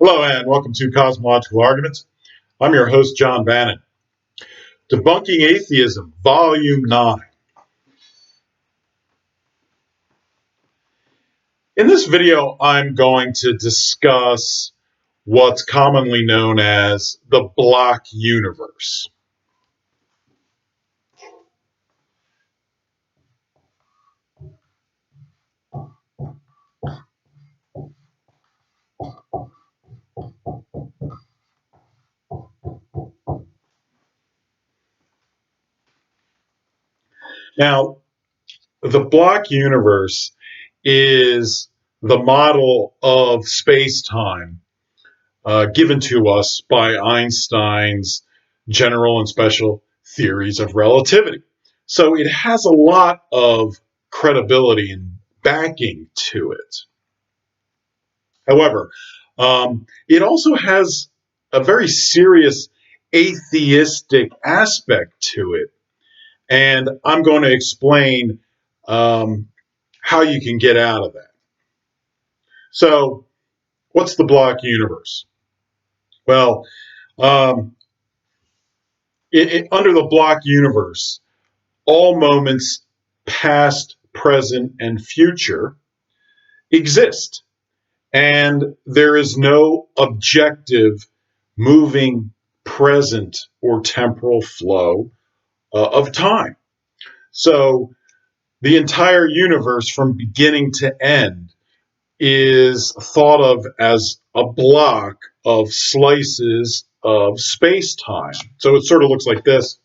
Hello and welcome to Cosmological Arguments. I'm your host, John Bannan. Debunking Atheism, Volume 9. In this video, I'm going to discuss what's commonly known as the block universe. Now, the block universe is the model of space-time given to us by Einstein's general and special theories of relativity. So it has a lot of credibility and backing to it. However, it also has a very serious atheistic aspect to it. And I'm going to explain how you can get out of that. So, what's the block universe? Well, under the block universe, all moments, past, present, and future, exist. And there is no objective moving present or temporal flow of time. So the entire universe from beginning to end is thought of as a block of slices of space-time. So it sort of looks like this.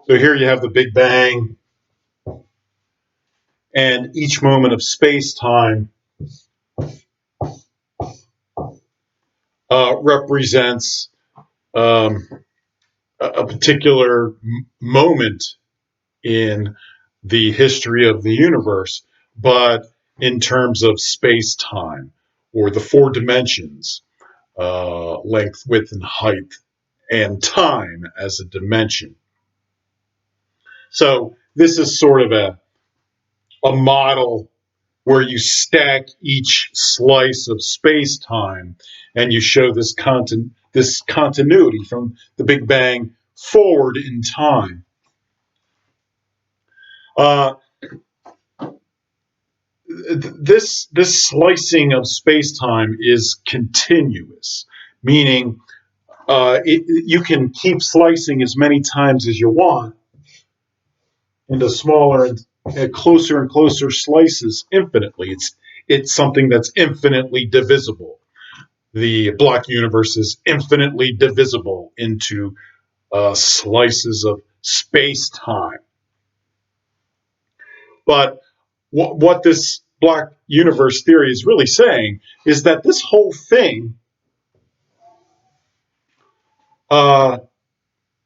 So here you have the Big Bang, and each moment of space-time represents a particular moment in the history of the universe, but in terms of space-time, or the four dimensions, length, width, and height, and time as a dimension. So this is sort of a model where you stack each slice of space-time and you show this continuity from the Big Bang forward in time. This slicing of space-time is continuous, meaning you can keep slicing as many times as you want into smaller and closer and closer slices infinitely. It's something that's infinitely divisible. The block universe is infinitely divisible into slices of space-time. But what this block universe theory is really saying is that this whole thing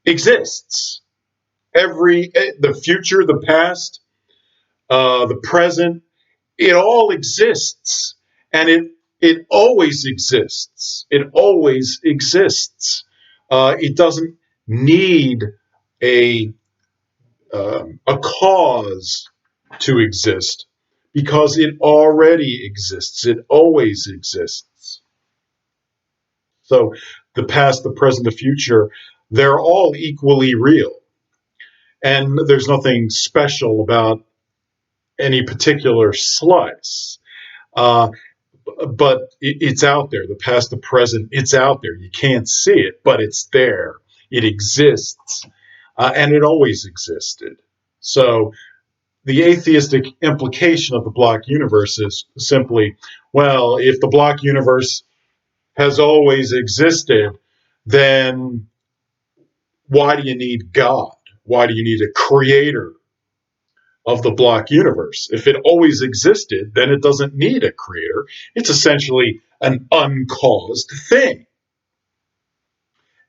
exists. The future, the past, the present, it all exists, and it always exists. It always exists. It doesn't need a cause to exist because it already exists. It always exists. So the past, the present, the future, they're all equally real. And there's nothing special about any particular slice. But it's out there. The past, the present, it's out there. You can't see it, but it's there. It exists. And it always existed. So the atheistic implication of the block universe is simply, well, if the block universe has always existed, then why do you need God? Why do you need a creator of the block universe? If it always existed, then it doesn't need a creator. It's essentially an uncaused thing.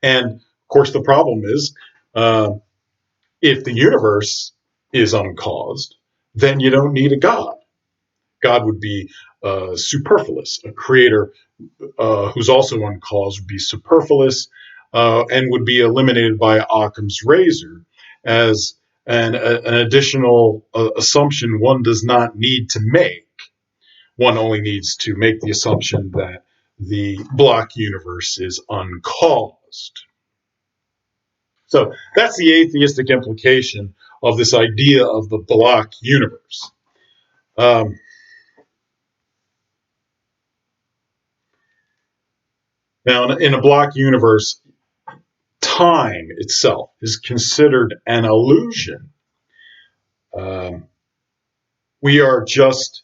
And of course, the problem is if the universe is uncaused, then you don't need a God. God would be superfluous. A creator who's also uncaused would be superfluous and would be eliminated by Occam's razor as and an additional assumption one does not need to make. One only needs to make the assumption that the block universe is uncaused. So that's the atheistic implication of this idea of the block universe. Now, in a block universe, time itself is considered an illusion. We are just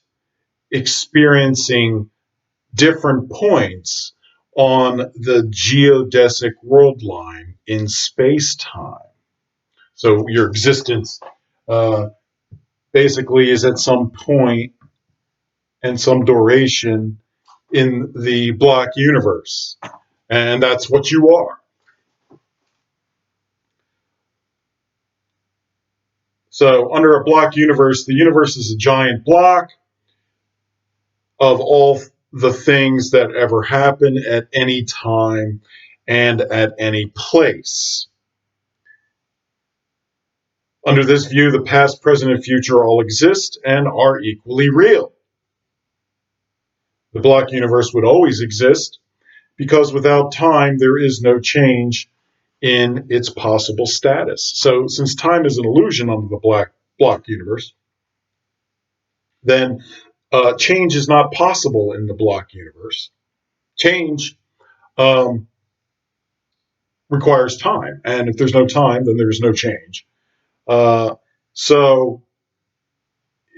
experiencing different points on the geodesic world line in space-time. So your existence basically is at some point and some duration in the block universe. And that's what you are. So under a block universe, the universe is a giant block of all the things that ever happen at any time and at any place. Under this view, the past, present, and future all exist and are equally real. The block universe would always exist because without time, there is no change in its possible status. So since time is an illusion under the block universe, then change is not possible in the block universe. Change requires time, and if there's no time, then there's no change. So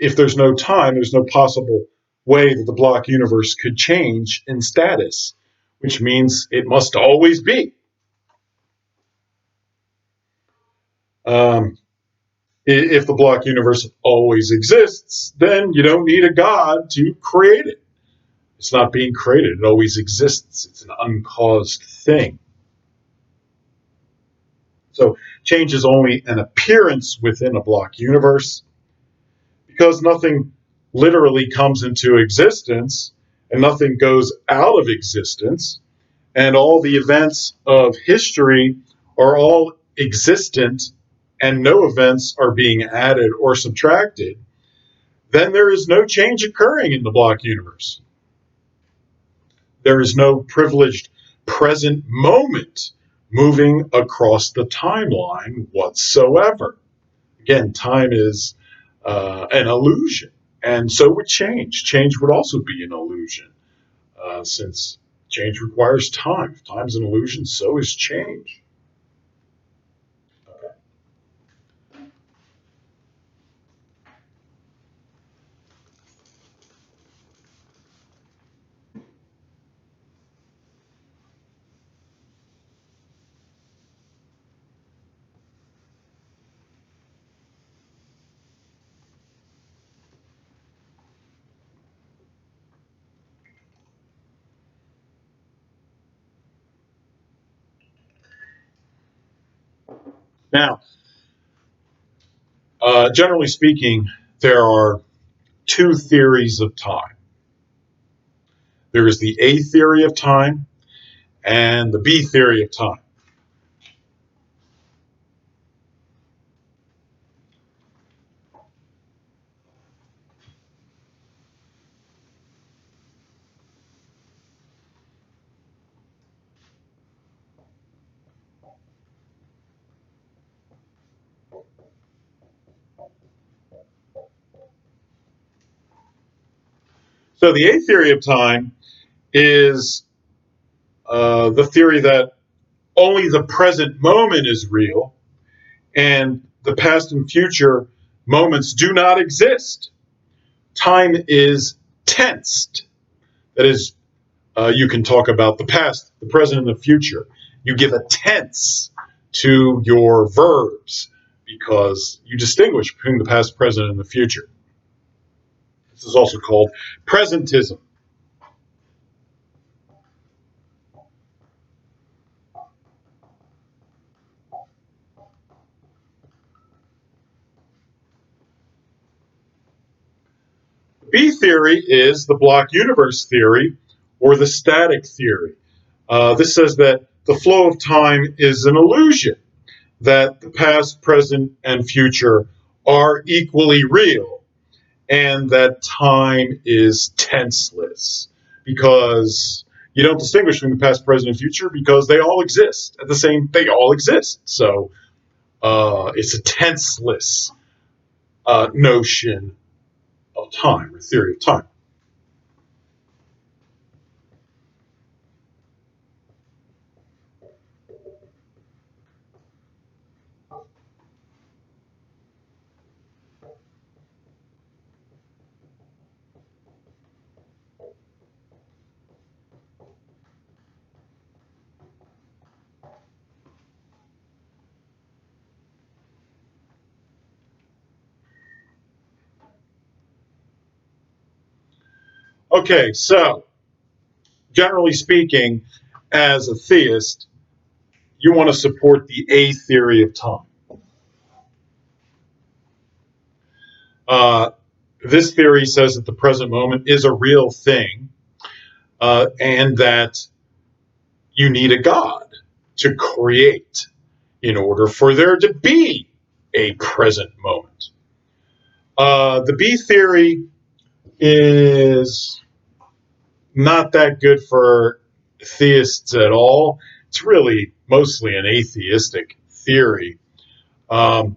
if there's no time, there's no possible way that the block universe could change in status, which means it must always be. If the block universe always exists, then you don't need a God to create it. It's not being created. It always exists. It's an uncaused thing. So change is only an appearance within a block universe because nothing literally comes into existence and nothing goes out of existence, and all the events of history are all existent and no events are being added or subtracted, then there is no change occurring in the block universe. There is no privileged present moment moving across the timeline whatsoever. Again, time is an illusion, and so would change. Change would also be an illusion, since change requires time. If time's an illusion, so is change. Okay. Now, generally speaking, there are two theories of time. There is the A theory of time and the B theory of time. So the A theory of time is the theory that only the present moment is real and the past and future moments do not exist. Time is tensed. That is, you can talk about the past, the present, and the future. You give a tense to your verbs because you distinguish between the past, present, and the future. This is also called presentism. B theory is the block universe theory or the static theory. This says that the flow of time is an illusion, that the past, present, and future are equally real, and that time is tenseless because you don't distinguish between the past, present, and future because they all exist at the same. They all exist. So it's a tenseless notion of time or theory of time. Okay, so generally speaking, as a theist, you want to support the A theory of time. Uh, this theory says that the present moment is a real thing, and that you need a God to create in order for there to be a present moment. The B theory is not that good for theists at all. It's really mostly an atheistic theory. Um,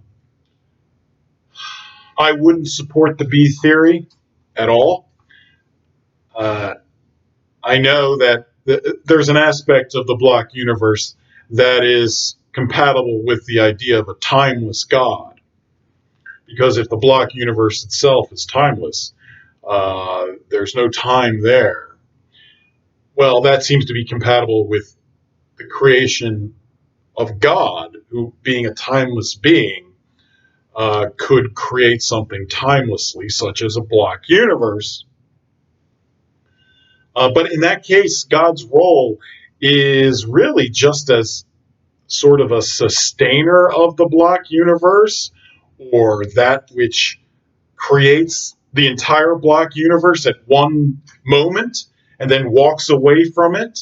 I wouldn't support the B theory at all. Uh, I know that there's an aspect of the block universe that is compatible with the idea of a timeless God. Because if the block universe itself is timeless, there's no time there. Well, that seems to be compatible with the creation of God, who, being a timeless being, could create something timelessly, such as a block universe. But in that case, God's role is really just as sort of a sustainer of the block universe, or that which creates the entire block universe at one moment and then walks away from it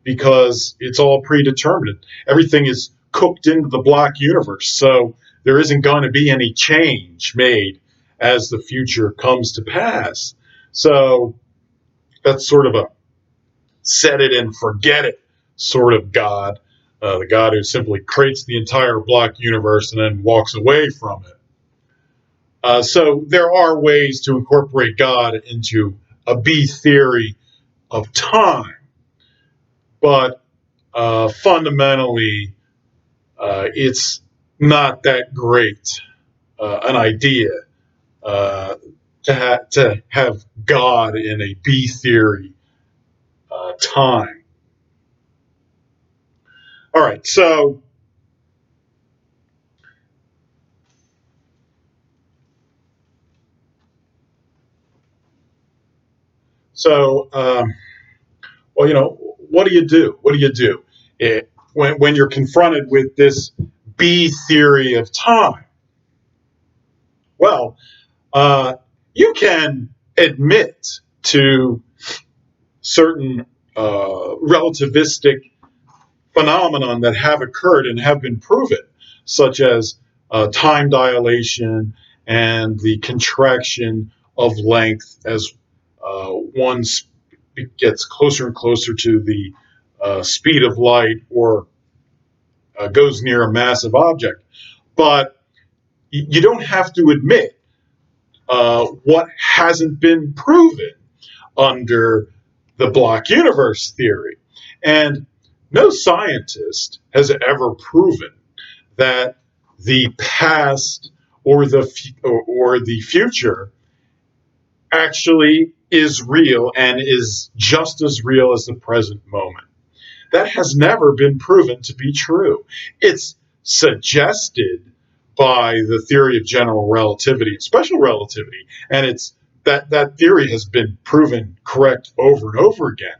because it's all predetermined. Everything is cooked into the block universe. So there isn't going to be any change made as the future comes to pass. So that's sort of a set it and forget it sort of God, the God who simply creates the entire block universe and then walks away from it. So there are ways to incorporate God into a B theory of time, but fundamentally, it's not that great an idea to have God in a B theory time. All right, so well, what do you do? What do you do when you're confronted with this B theory of time? Well, you can admit to certain relativistic phenomenon that have occurred and have been proven, such as time dilation and the contraction of length as one gets closer and closer to the speed of light or goes near a massive object. But you don't have to admit what hasn't been proven under the block universe theory. And no scientist has ever proven that the past or the future actually is real and is just as real as the present moment. That has never been proven to be true. It's suggested by the theory of general relativity and special relativity, and it's that theory has been proven correct over and over again.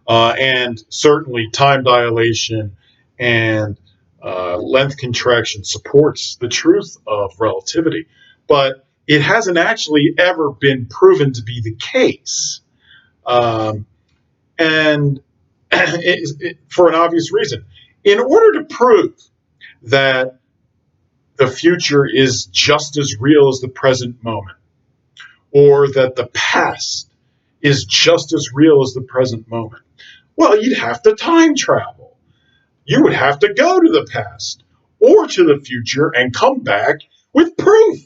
And certainly time dilation and length contraction supports the truth of relativity, but it hasn't actually ever been proven to be the case. And for an obvious reason. In order to prove that the future is just as real as the present moment, or that the past is just as real as the present moment. Well, you'd have to time travel. You would have to go to the past or to the future and come back with proof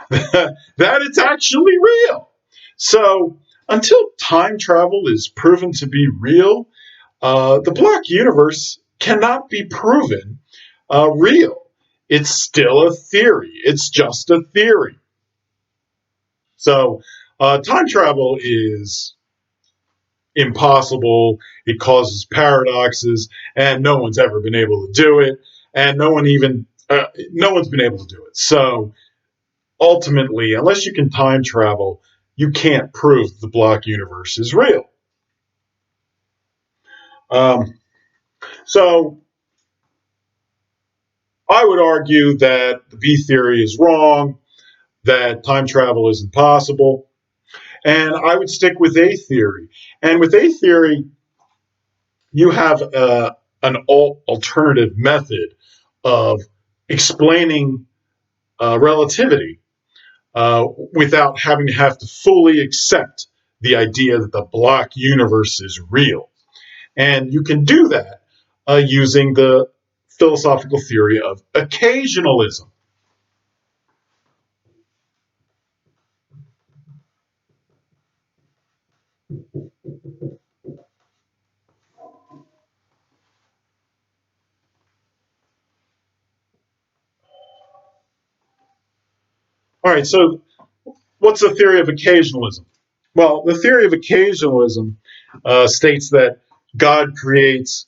that it's actually real. So, until time travel is proven to be real, the black universe cannot be proven real. It's still a theory. It's just a theory. So, time travel is impossible. It causes paradoxes, and no one's ever been able to do it. And no one's been able to do it. So, ultimately, unless you can time travel, you can't prove the block universe is real. Um, so, I would argue that the B theory is wrong, that time travel is impossible, and I would stick with A theory. And with A theory, you have an alternative method of explaining relativity without having to have to fully accept the idea that the block universe is real. And you can do that using the philosophical theory of occasionalism. All right, so what's the theory of occasionalism? Well, the theory of occasionalism states that God creates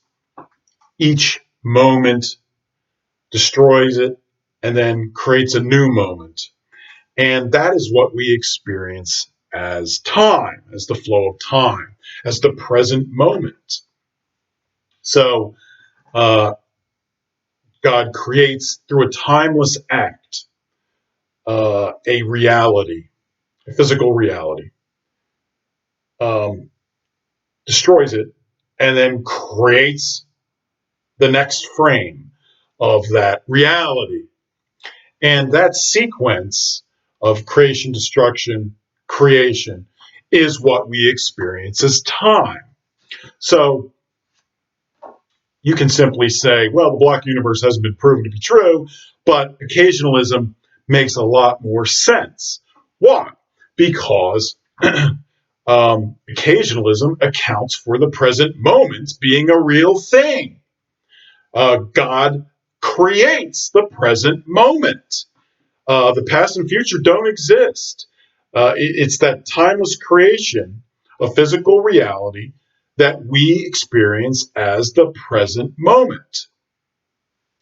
each moment, destroys it, and then creates a new moment. And that is what we experience as time, as the flow of time, as the present moment. So God creates through a timeless act a reality, a physical reality, destroys it, and then creates the next frame of that reality. And that sequence of creation, destruction, creation is what we experience as time. So you can simply say, well, the block universe hasn't been proven to be true, but occasionalism makes a lot more sense. Why? Because occasionalism accounts for the present moment being a real thing. God creates the present moment. The past and future don't exist. It's that timeless creation of physical reality that we experience as the present moment.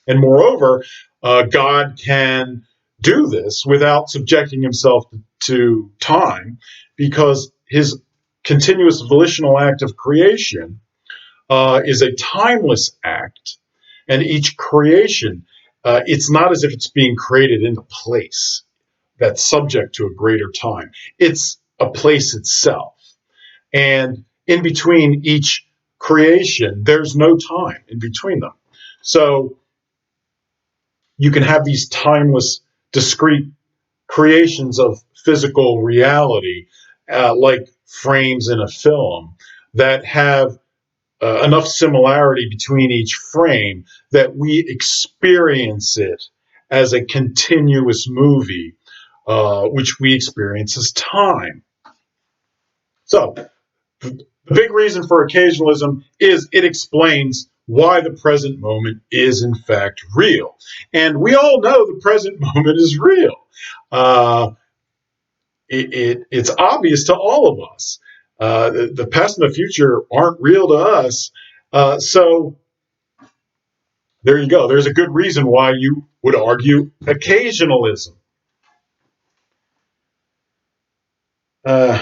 And moreover, God can do this without subjecting himself to time because his continuous volitional act of creation is a timeless act. And each creation, it's not as if it's being created into place that's subject to a greater time. It's a place itself. And in between each creation, there's no time in between them. So you can have these timeless, discrete creations of physical reality, like frames in a film, that have enough similarity between each frame that we experience it as a continuous movie, which we experience as time. So, the big reason for occasionalism is it explains why the present moment is in fact real. And we all know the present moment is real. Uh, it's obvious to all of us. The past and the future aren't real to us. So there you go. There's a good reason why you would argue occasionalism. Uh,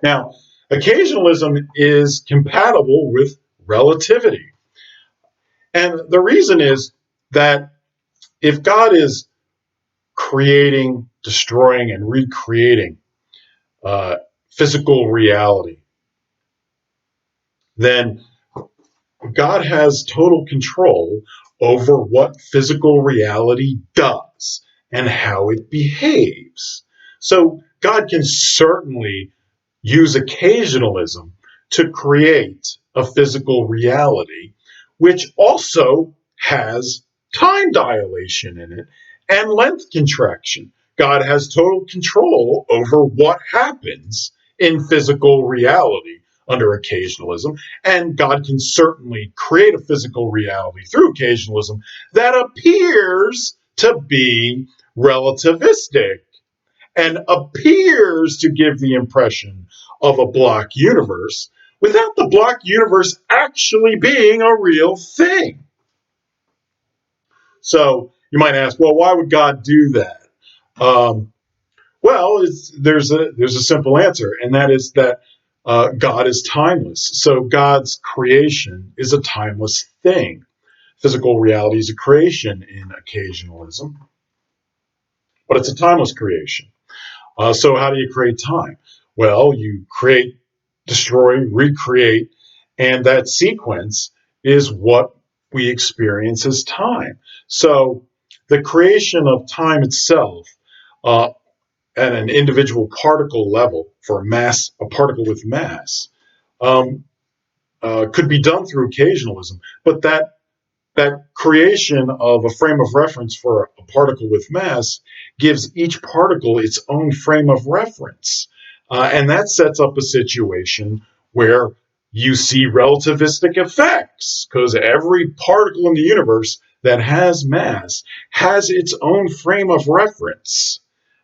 Now, occasionalism is compatible with relativity. And the reason is that if God is creating, destroying, and recreating physical reality, then God has total control over what physical reality does and how it behaves. So God can certainly use occasionalism to create a physical reality, which also has time dilation in it and length contraction. God has total control over what happens in physical reality under occasionalism, and God can certainly create a physical reality through occasionalism that appears to be relativistic and appears to give the impression of a block universe without the block universe actually being a real thing. So you might ask, well, why would God do that? Well, there's a simple answer, and that is that God is timeless. So God's creation is a timeless thing. Physical reality is a creation in occasionalism, but it's a timeless creation. So how do you create time? Well, you create, destroy, recreate, and that sequence is what we experience as time. So the creation of time itself uh, at an individual particle level for a particle with mass, um, could be done through occasionalism, but that creation of a frame of reference for a particle with mass gives each particle its own frame of reference. And that sets up a situation where you see relativistic effects, because every particle in the universe that has mass has its own frame of reference.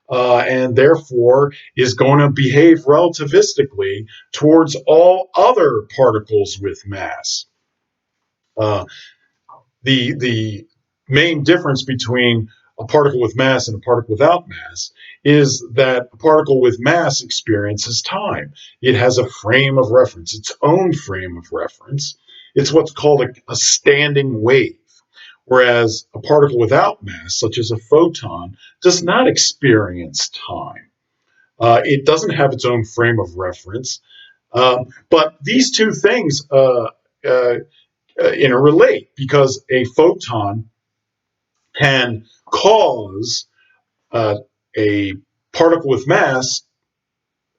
And therefore is going to behave relativistically towards all other particles with mass. Uh, the main difference between a particle with mass and a particle without mass is that a particle with mass experiences time. It has a frame of reference, its own frame of reference. It's what's called a standing wave, whereas a particle without mass, such as a photon, does not experience time. It doesn't have its own frame of reference. But these two things uh, interrelate, because a photon can cause a particle with mass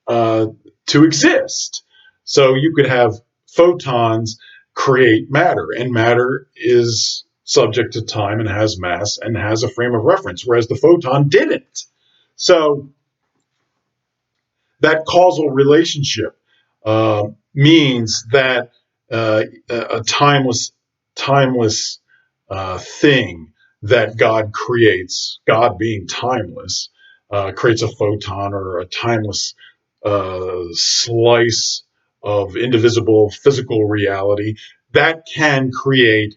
uh, to exist. So you could have photons create matter, and matter is subject to time and has mass and has a frame of reference, whereas the photon didn't. So that causal relationship means that a timeless thing that God creates, God being timeless, creates a photon or a timeless slice of indivisible physical reality that can create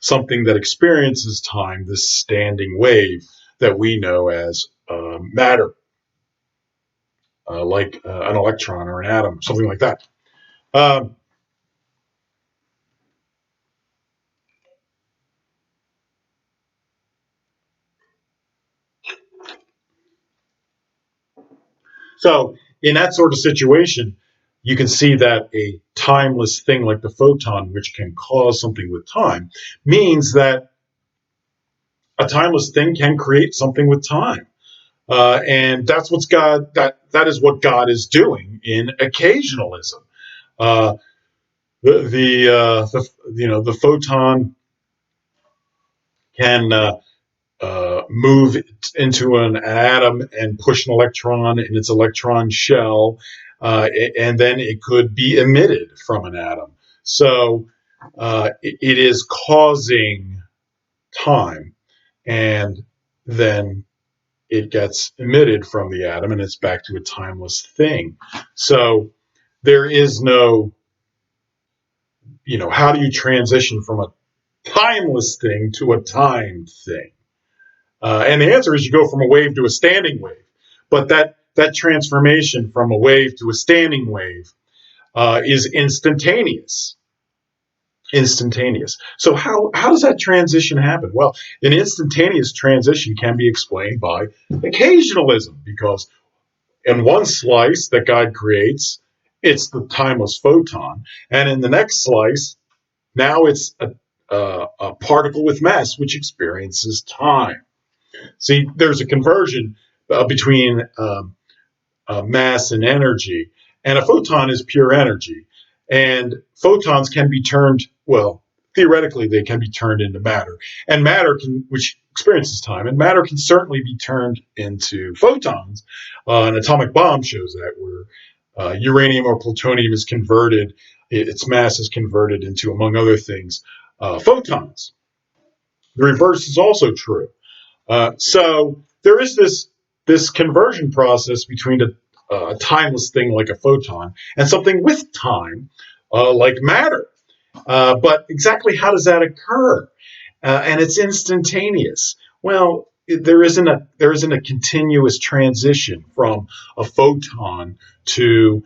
something that experiences time, this standing wave that we know as matter, like an electron or an atom, something like that. Um, so, in that sort of situation, you can see that a timeless thing like the photon, which can cause something with time, means that a timeless thing can create something with time. And that's what's God. That is what God is doing in occasionalism. Uh, the photon can move into an atom and push an electron in its electron shell, and then it could be emitted from an atom. So it is causing time, and then it gets emitted from the atom, and it's back to a timeless thing. So there is no, how do you transition from a timeless thing to a timed thing? And the answer is you go from a wave to a standing wave. But that transformation from a wave to a standing wave is instantaneous. Instantaneous. So how does that transition happen? Well, an instantaneous transition can be explained by occasionalism, because in one slice that God creates, it's the timeless photon, and in the next slice, Now it's a particle with mass which experiences time. See, there's a conversion between mass and energy, and a photon is pure energy. And photons can be turned, well, theoretically, they can be turned into matter. And matter can, which experiences time, and matter can certainly be turned into photons. An atomic bomb shows that, where uranium or plutonium is converted, its mass is converted into, among other things, photons. The reverse is also true. So there is this conversion process between a timeless thing like a photon and something with time, like matter. But exactly how does that occur? And it's instantaneous. Well, there isn't a continuous transition from a photon to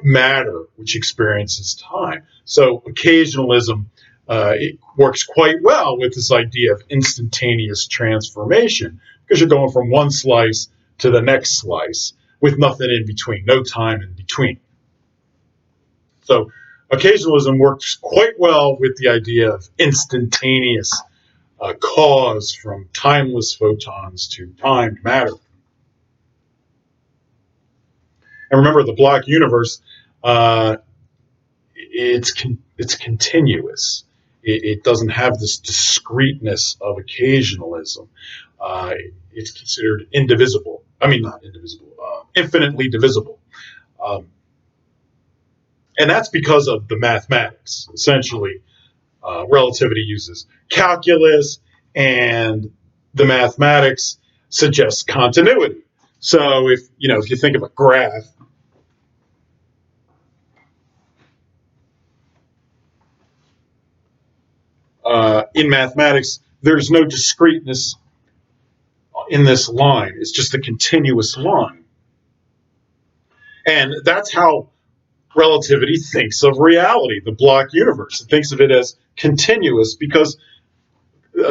matter, which experiences time. So occasionalism, it works quite well with this idea of instantaneous transformation, because you're going from one slice to the next slice with nothing in between, no time in between. So occasionalism works quite well with the idea of instantaneous cause from timeless photons to timed matter. And remember, the Bloch universe, it's continuous. It doesn't have this discreteness of occasionalism. It's considered indivisible. I mean, not indivisible, infinitely divisible. Um, and that's because of the mathematics. Essentially, relativity uses calculus, and the mathematics suggests continuity. So if you think of a graph, in mathematics, there's no discreteness in this line. It's just a continuous line. And that's how relativity thinks of reality, the Bloch universe. It thinks of it as continuous because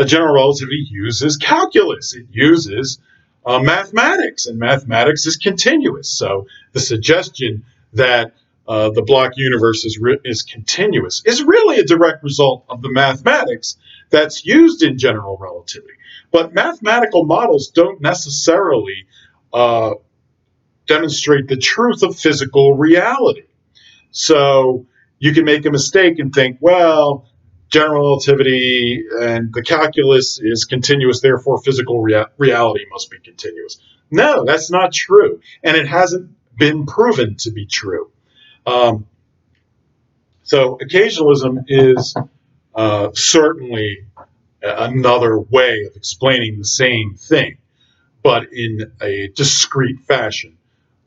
general relativity uses calculus. It uses mathematics, and mathematics is continuous. So the suggestion that the Bloch universe is continuous is really a direct result of the mathematics that's used in general relativity. But mathematical models don't necessarily demonstrate the truth of physical reality. So you can make a mistake and think, well, general relativity and the calculus is continuous, therefore physical reality must be continuous. No, that's not true. And it hasn't been proven to be true. So occasionalism is certainly another way of explaining the same thing, but in a discrete fashion,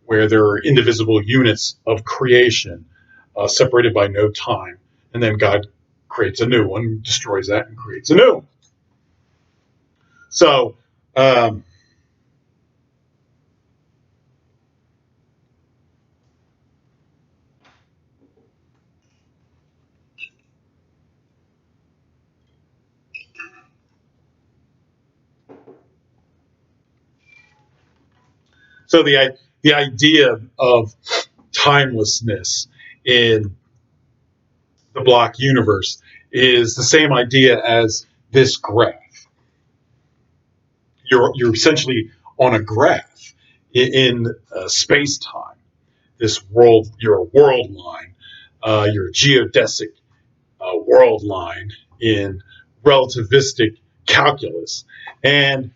where there are indivisible units of creation separated by no time, and then God creates a new one, destroys that, and creates a new one. So, so the idea of timelessness in the Bloch universe is the same idea as this graph. You're essentially on a graph in space time. This world, you're a world line. You're a geodesic world line in relativistic calculus, and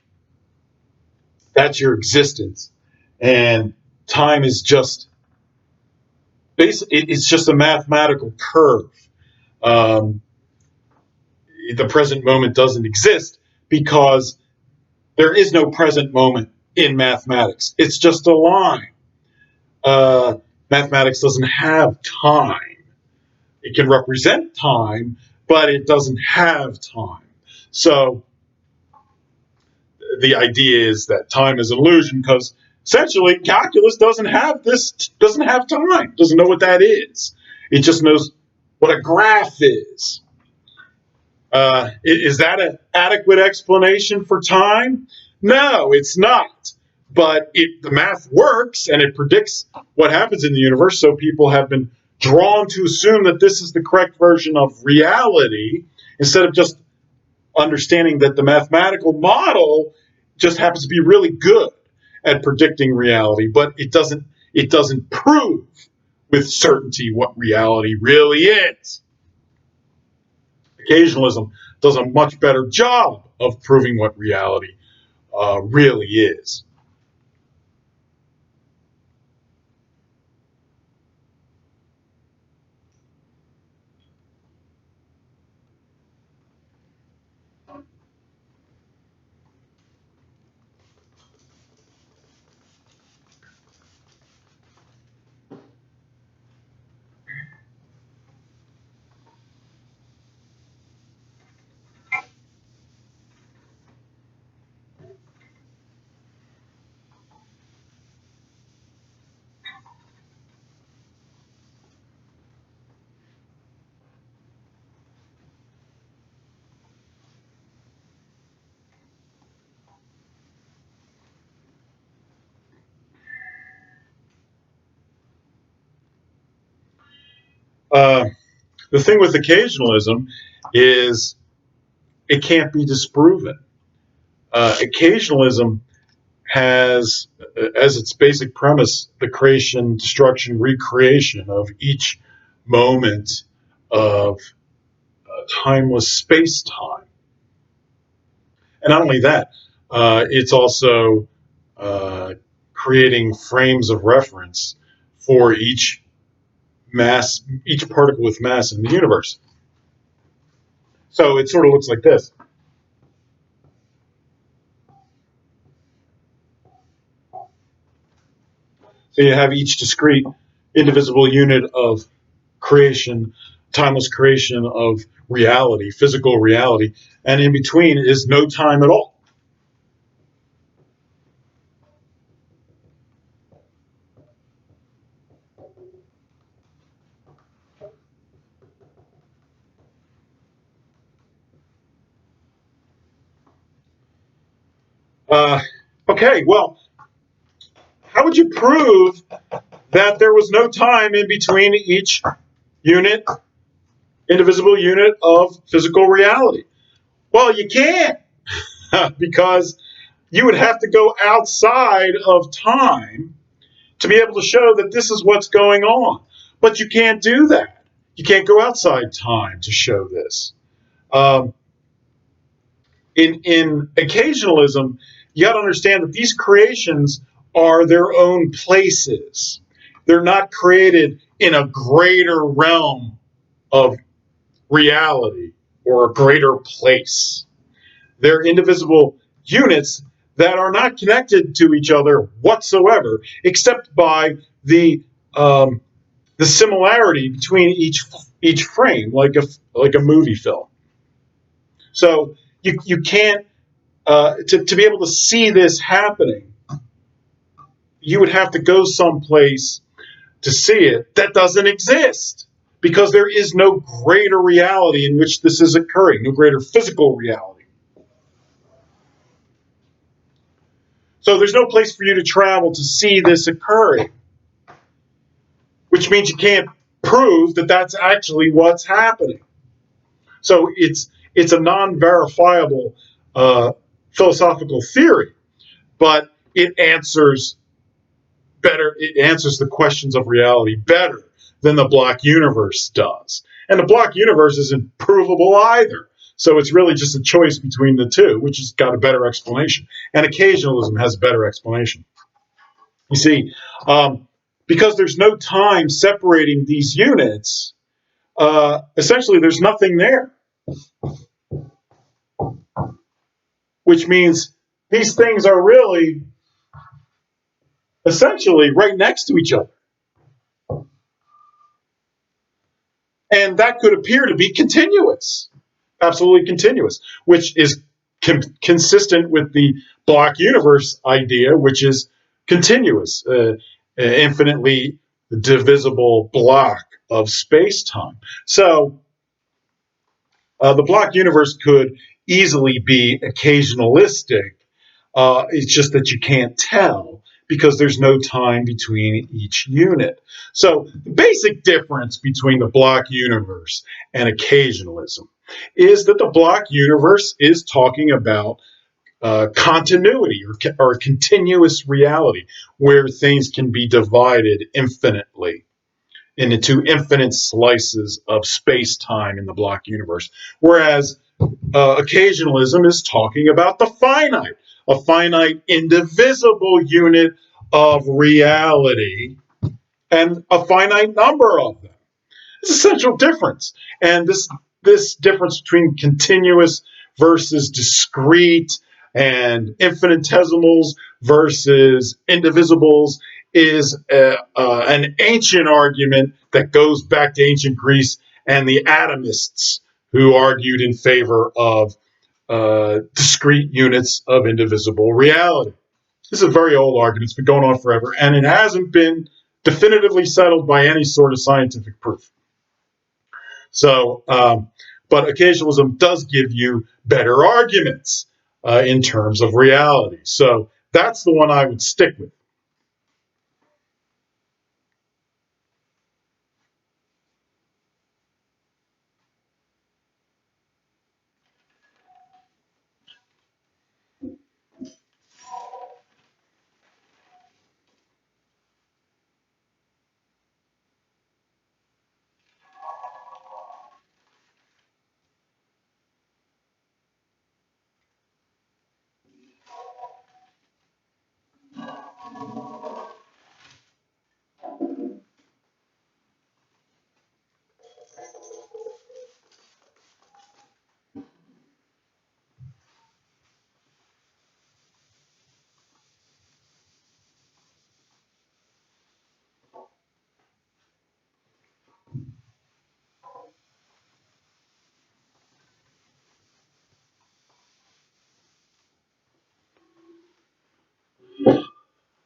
that's your existence. And time is just it's just a mathematical curve. Um, the present moment doesn't exist because there is no present moment in mathematics. It's just a line. Mathematics doesn't have time. It can represent time, but it doesn't have time. So the idea is that time is an illusion because essentially calculus doesn't have time, doesn't know what that is. It just knows what a graph is. Is that an adequate explanation for time? No, it's not. But the math works and it predicts what happens in the universe, so people have been drawn to assume that this is the correct version of reality, instead of just understanding that the mathematical model just happens to be really good at predicting reality, but it doesn't prove with certainty what reality really is. Occasionalism does a much better job of proving what reality really is. Uh, the thing with occasionalism is it can't be disproven. Occasionalism has as its basic premise the creation, destruction, recreation of each moment of timeless space time. And not only that, it's also creating frames of reference for each particle with mass in the universe. So it sort of looks like this. So you have each discrete, indivisible unit of creation, timeless creation of reality, physical reality, and in between is no time at all. Uh, okay, well, how would you prove that there was no time in between each unit, indivisible unit of physical reality? Well, you can't, because you would have to go outside of time to be able to show that this is what's going on. But you can't do that. You can't go outside time to show this. Um, in occasionalism, you got to understand that these creations are their own places. They're not created in a greater realm of reality or a greater place. They're indivisible units that are not connected to each other whatsoever, except by the similarity between each frame, like a movie film. So you can't to be able to see this happening, you would have to go someplace to see it that doesn't exist, because there is no greater reality in which this is occurring, no greater physical reality. So there's no place for you to travel to see this occurring, which means you can't prove that that's actually what's happening. So it's a non-verifiable philosophical theory, but it answers better. It answers the questions of reality better than the block universe does. And the block universe isn't provable either. So it's really just a choice between the two, which has got a better explanation. And occasionalism has a better explanation. You see, because there's no time separating these units, essentially there's nothing there, which means these things are really essentially right next to each other. And that could appear to be continuous, absolutely continuous, which is consistent with the block universe idea, which is continuous, infinitely divisible block of space-time. So the block universe could easily be occasionalistic. It's just that you can't tell because there's no time between each unit. So the basic difference between the block universe and occasionalism is that the block universe is talking about continuity or continuous reality, where things can be divided infinitely into infinite slices of space-time in the block universe. Whereas occasionalism is talking about the finite, a finite indivisible unit of reality, and a finite number of them. It's an essential difference. And this difference between continuous versus discrete and infinitesimals versus indivisibles is an ancient argument that goes back to ancient Greece and the atomists, who argued in favor of discrete units of indivisible reality. This is a very old argument. It's been going on forever, and it hasn't been definitively settled by any sort of scientific proof. So, but occasionalism does give you better arguments in terms of reality. So that's the one I would stick with.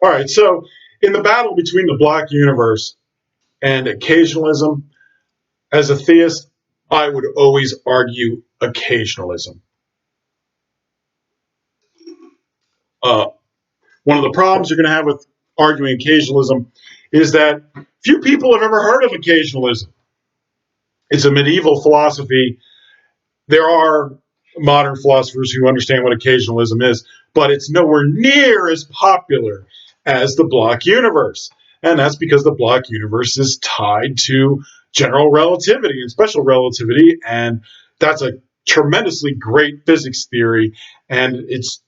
All right, so in the battle between the black universe and occasionalism, as a theist, I would always argue occasionalism. Uh, One of the problems you're going to have with arguing occasionalism is that few people have ever heard of occasionalism. It's a medieval philosophy. There are modern philosophers who understand what occasionalism is, but it's nowhere near as popular as the block universe. And that's because the block universe is tied to general relativity and special relativity, and that's a tremendously great physics theory, and it's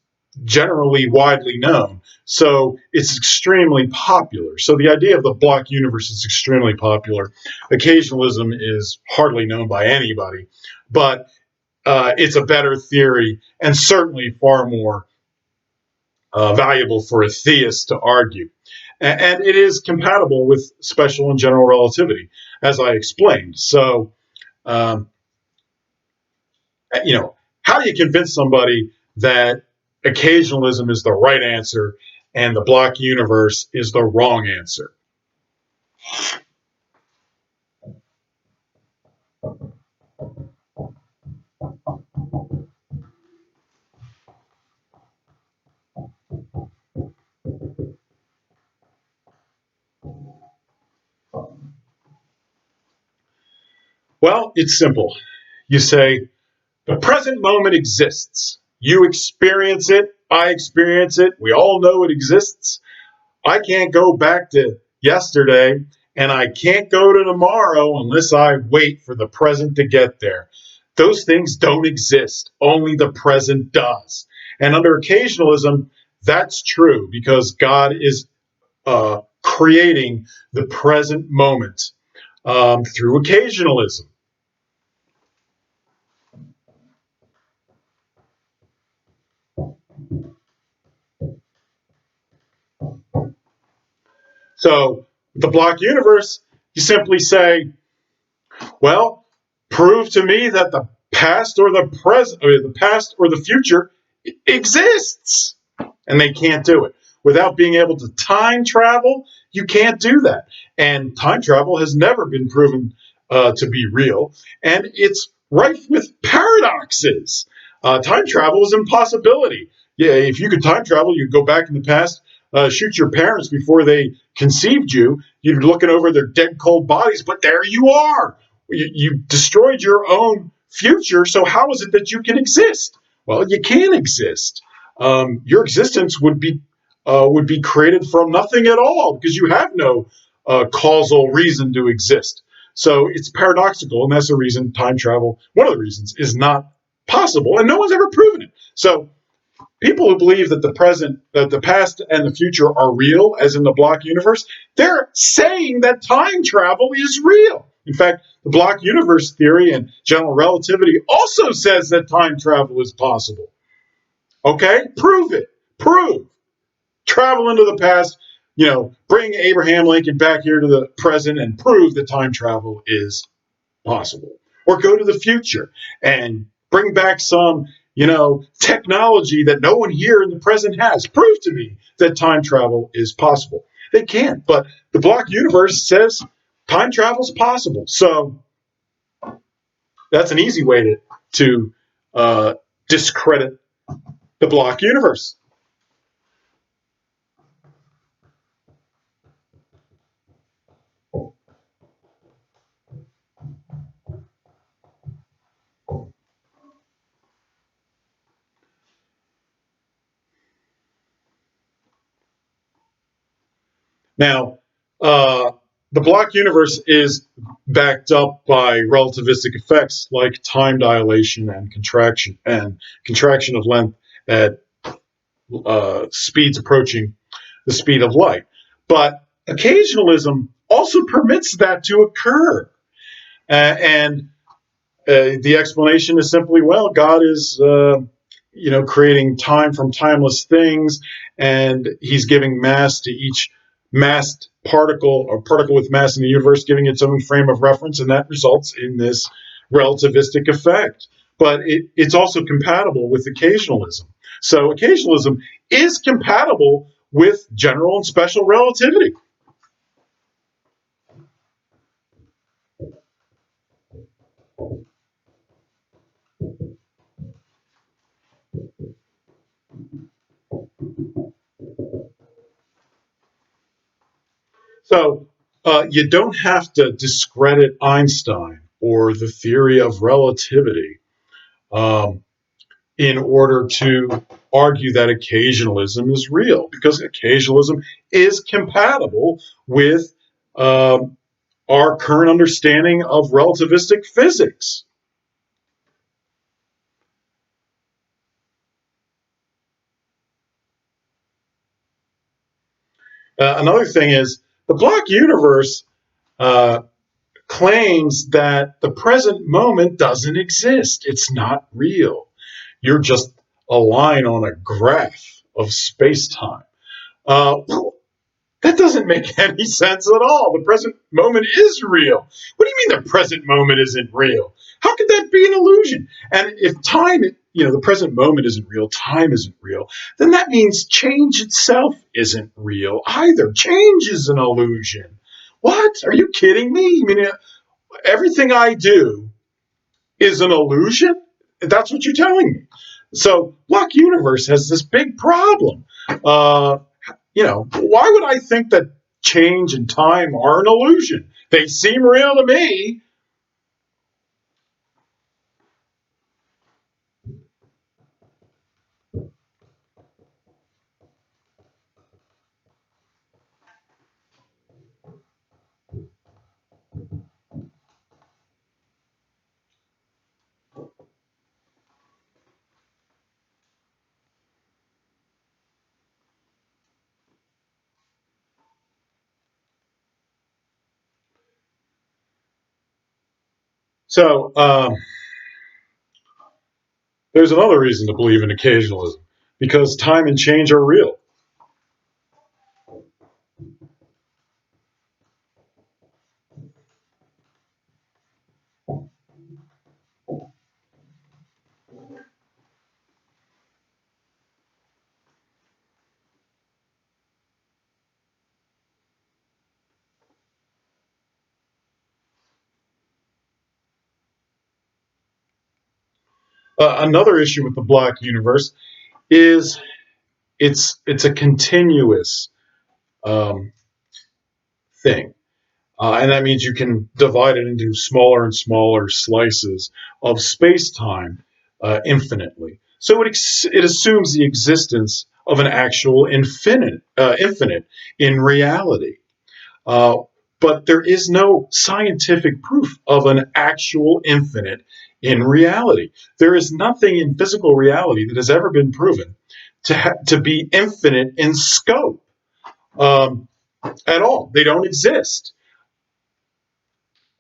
generally widely known. So it's extremely popular. So the idea of the block universe is extremely popular. Occasionalism is hardly known by anybody, but it's a better theory and certainly far more valuable for a theist to argue. And it is compatible with special and general relativity, as I explained. So, um, how do you convince somebody that occasionalism is the right answer and the block universe is the wrong answer? Well, it's simple. You say, the present moment exists. You experience it. I experience it. We all know it exists. I can't go back to yesterday, and I can't go to tomorrow unless I wait for the present to get there. Those things don't exist. Only the present does. And under occasionalism, that's true because God is creating the present moment through occasionalism. So the block universe, you simply say, well, prove to me that the past or the present, or the past or the future exists, and they can't do it. Without being able to time travel, you can't do that. And time travel has never been proven to be real, and it's rife with paradoxes. Time travel is an impossibility. Yeah, if you could time travel, you'd go back in the past. shoot your parents before they conceived you. You're looking over their dead cold bodies, but there you are. You destroyed your own future, so how is it that you can exist? Well, you can't exist. Your existence would be created from nothing at all because you have no causal reason to exist. So it's paradoxical, and that's the reason time travel, one of the reasons, is not possible, and no one's ever proven it. So people who believe that the past and the future are real, as in the block universe, they're saying that time travel is real. In fact, the block universe theory and general relativity also says that time travel is possible. Okay, prove it. Prove. Travel into the past, bring Abraham Lincoln back here to the present and prove that time travel is possible. Or go to the future and bring back some, technology that no one here in the present has. Prove to me that time travel is possible. They can't, but the block universe says time travel is possible. So that's an easy way to discredit the block universe. Now, the block universe is backed up by relativistic effects like time dilation and contraction of length at speeds approaching the speed of light. But occasionalism also permits that to occur. And the explanation is simply, well, God is, creating time from timeless things, and he's giving mass to each massed particle or particle with mass in the universe, giving its own frame of reference, and that results in this relativistic effect. But it's also compatible with occasionalism. So occasionalism is compatible with general and special relativity. So you don't have to discredit Einstein or the theory of relativity um, in order to argue that occasionalism is real, because occasionalism is compatible with our current understanding of relativistic physics. Another thing is the Black universe uh, claims that the present moment doesn't exist. It's not real. You're just a line on a graph of space time. Uh, that doesn't make any sense at all. The present moment is real. What do you mean the present moment isn't real? How could that be an illusion? And if time, the present moment isn't real, time isn't real, then that means change itself isn't real either. Change is an illusion. What? Are you kidding me? I mean, everything I do is an illusion? That's what you're telling me. So Block Universe has this big problem. Why would I think that change and time are an illusion? They seem real to me. So there's another reason to believe in occasionalism, because time and change are real. Another issue with the Black universe is it's a continuous thing. And that means you can divide it into smaller and smaller slices of space-time infinitely. So it assumes the existence of an actual infinite in reality. Uh, but there is no scientific proof of an actual infinite in reality. There is nothing in physical reality that has ever been proven to be infinite in scope at all. They don't exist.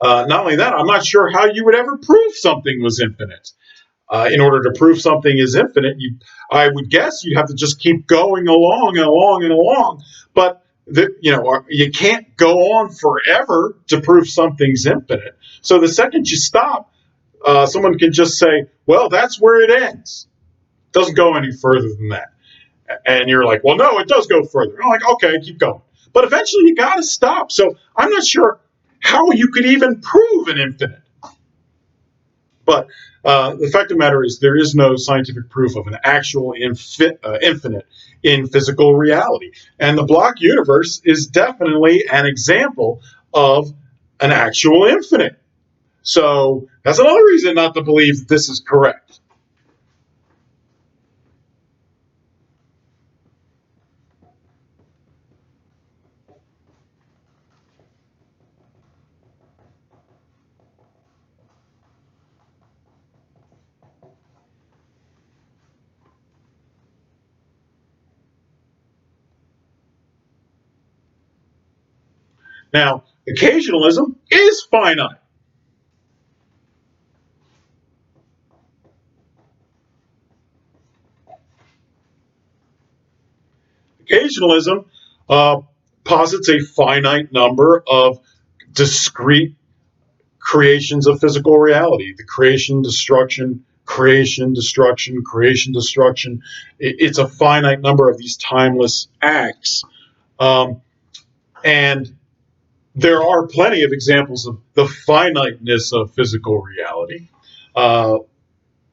Not only that, I'm not sure how you would ever prove something was infinite. In order to prove something is infinite, I would guess you'd have to just keep going along and along and along. But you can't go on forever to prove something's infinite. So the second you stop, someone can just say, "Well, that's where it ends. It doesn't go any further than that." And you're like, "Well, no, it does go further." I'm like, "Okay, keep going." But eventually, you got to stop. So I'm not sure how you could even prove an infinite. But the fact of the matter is, there is no scientific proof of an actual infinite in physical reality. And the block universe is definitely an example of an actual infinite. So that's another reason not to believe that this is correct. Now, occasionalism is finite. Occasionalism posits a finite number of discrete creations of physical reality, the creation, destruction, creation, destruction, creation, destruction. It's a finite number of these timeless acts. And there are plenty of examples of the finiteness of physical reality. Uh,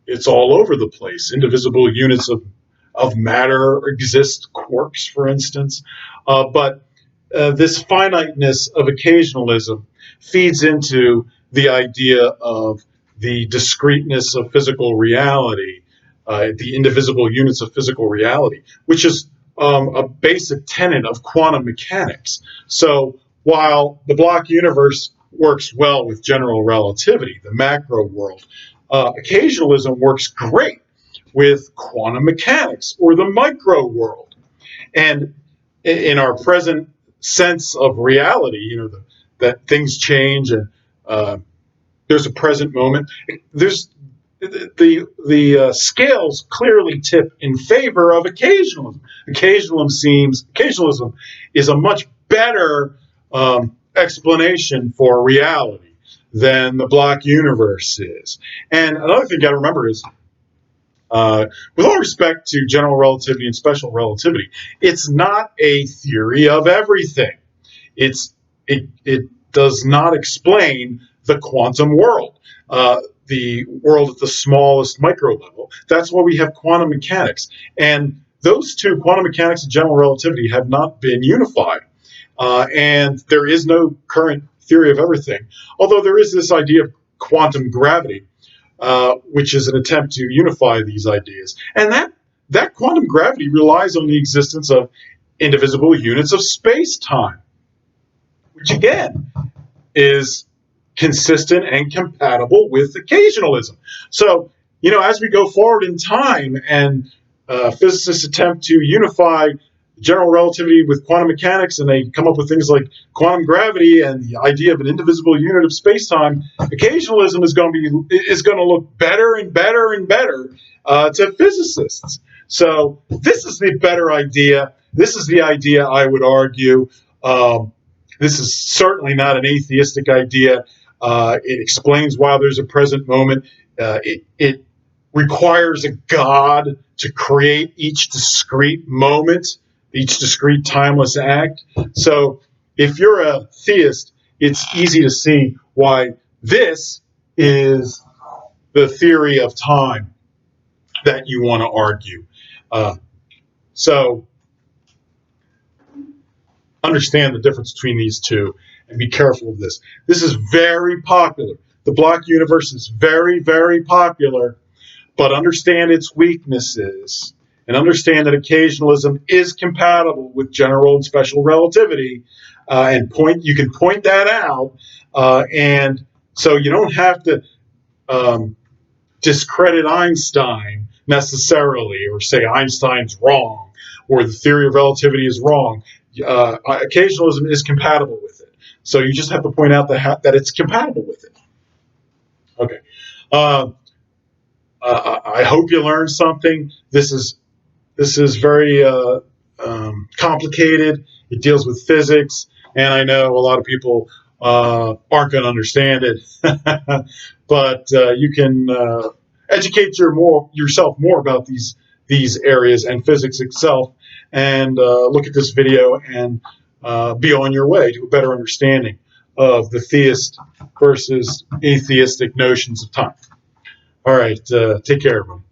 it's all over the place. Indivisible units of matter exist, quarks, for instance. But this finiteness of occasionalism feeds into the idea of the discreteness of physical reality, the indivisible units of physical reality, which is a basic tenet of quantum mechanics. So while the block universe works well with general relativity, the macro world, occasionalism works great with quantum mechanics or the micro world. And in our present sense of reality, that things change and there's a present moment. There's the scales clearly tip in favor of occasionalism. Occasionalism is a much better explanation for reality than the block universe is. And another thing you got to remember is with all respect to general relativity and special relativity, it's not a theory of everything. It does not explain the quantum world, the world at the smallest micro level. That's why we have quantum mechanics, and those two, quantum mechanics and general relativity, have not been unified. And there is no current theory of everything, although there is this idea of quantum gravity, which is an attempt to unify these ideas. And that quantum gravity relies on the existence of indivisible units of space-time, which again is consistent and compatible with occasionalism. So, as we go forward in time and physicists attempt to unify general relativity with quantum mechanics, and they come up with things like quantum gravity and the idea of an indivisible unit of space-time, occasionalism is going to look better and better and better to physicists. So this is the better idea. This is the idea I would argue. This is certainly not an atheistic idea. It explains why there's a present moment. It requires a God to create each discrete moment, each discrete timeless act. So if you're a theist, it's easy to see why this is the theory of time that you want to argue. Uh, So understand the difference between these two and be careful of this. This is very popular. The block universe is very, very popular, but understand its weaknesses and understand that occasionalism is compatible with general and special relativity, and you can point that out, and so you don't have to discredit Einstein necessarily, or say Einstein's wrong, or the theory of relativity is wrong. Occasionalism is compatible with it. So you just have to point out that it's compatible with it. Okay. I hope you learned something. This is very complicated. It deals with physics, and I know a lot of people aren't going to understand it. But you can educate yourself more about these areas and physics itself, and look at this video and be on your way to a better understanding of the theist versus atheistic notions of time. All right, take care, everyone.